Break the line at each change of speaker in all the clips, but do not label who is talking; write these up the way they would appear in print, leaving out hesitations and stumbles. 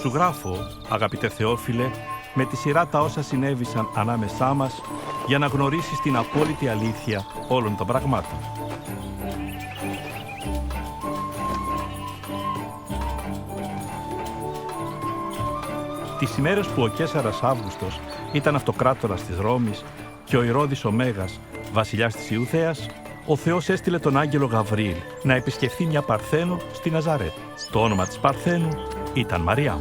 Σου γράφω, αγαπητέ Θεόφιλε, με τη σειρά τα όσα συνέβησαν ανάμεσά μας, για να γνωρίσεις την απόλυτη αλήθεια όλων των πραγμάτων. Τις ημέρες που ο Καίσαρας Αύγουστος ήταν αυτοκράτορας της Ρώμης και ο Ηρώδης ο Μέγας, βασιλιάς της Ιουδαίας, ο Θεός έστειλε τον άγγελο Γαβριήλ να επισκεφθεί μια Παρθένο στη Ναζαρέτ. Το όνομα της Παρθένου ήταν Μαριάμ.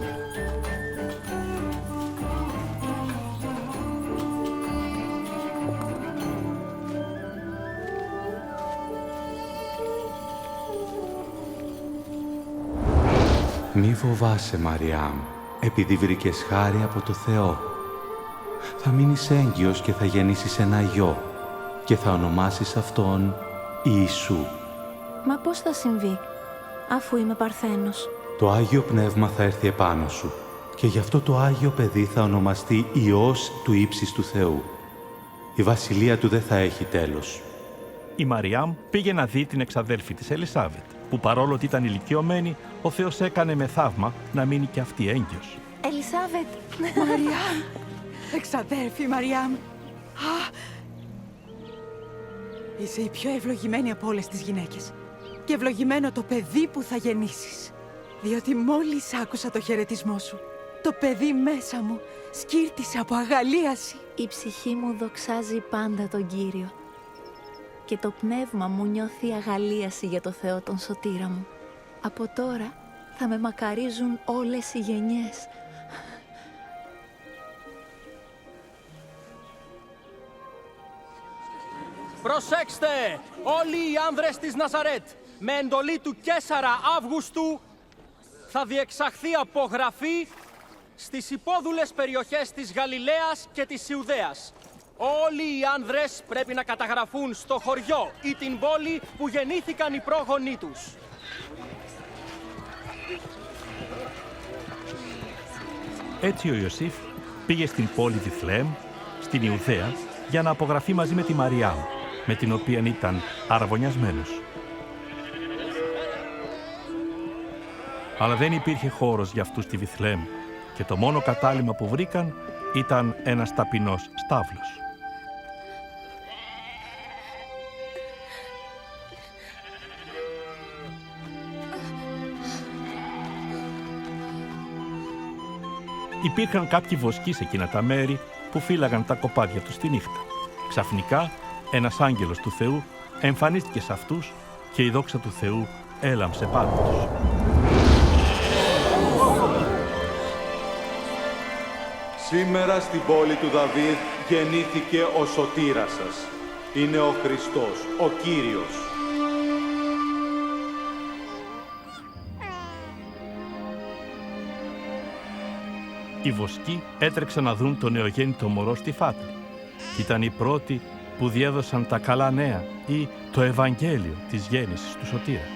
Μη φοβάσαι, Μαριάμ, επειδή βρήκες χάρη από το Θεό. Θα μείνεις έγκυος και θα γεννήσεις ένα γιο και θα ονομάσεις αυτόν Ιησού.
Μα πώς θα συμβεί, αφού είμαι Παρθένος?
Το Άγιο Πνεύμα θα έρθει επάνω σου και γι' αυτό το Άγιο Παιδί θα ονομαστεί Υιός του ύψης του Θεού. Η βασιλεία του δεν θα έχει τέλος.
Η Μαριάμ πήγε να δει την εξαδέλφη της Ελισάβετ, που παρόλο ότι ήταν ηλικιωμένη, ο Θεός έκανε με θαύμα να μείνει και αυτή έγκυος.
Ελισάβετ!
Μαριάμ! Εξαδέρφη Μαριάμ! Είσαι η πιο ευλογημένη από όλες τις γυναίκες. Και ευλογημένο το παιδί που θα γεννήσεις. Διότι μόλις άκουσα το χαιρετισμό σου, το παιδί μέσα μου σκύρτησε από αγαλίαση.
Η ψυχή μου δοξάζει πάντα τον Κύριο. Και το πνεύμα μου νιώθει αγαλίαση για το Θεό τον σωτήρα μου. Από τώρα θα με μακαρίζουν όλες οι γενιές.
Προσέξτε! Όλοι οι άνδρες της Ναζαρέτ, με εντολή του Καίσαρα Αύγουστου, θα διεξαχθεί απογραφή στις υπόδουλες περιοχές της Γαλιλαίας και της Ιουδαίας. Όλοι οι άνδρες πρέπει να καταγραφούν στο χωριό ή την πόλη που γεννήθηκαν οι πρόγονοί τους.
Έτσι ο Ιωσήφ πήγε στην πόλη Βιθλεέμ, στην Ιουδαία, για να απογραφεί μαζί με τη Μαριάμ, με την οποία ήταν αραβωνιασμένος. Αλλά δεν υπήρχε χώρος για αυτούς στη Βιθλεέμ και το μόνο κατάλημα που βρήκαν ήταν ένας ταπεινός στάβλος. Υπήρχαν κάποιοι βοσκοί σε εκείνα τα μέρη που φύλαγαν τα κοπάδια τους τη νύχτα. Ξαφνικά, ένας άγγελος του Θεού εμφανίστηκε σε αυτούς και η δόξα του Θεού έλαμψε πάνω τους.
Σήμερα στην πόλη του Δαβίδ γεννήθηκε ο σωτήρας σας. Είναι ο Χριστός, ο Κύριος.
Οι βοσκοί έτρεξαν να δουν το νεογέννητο μωρό στη φάτνη. Ήταν οι πρώτοι που διέδωσαν τα καλά νέα ή το Ευαγγέλιο της γέννησης του σωτήρα.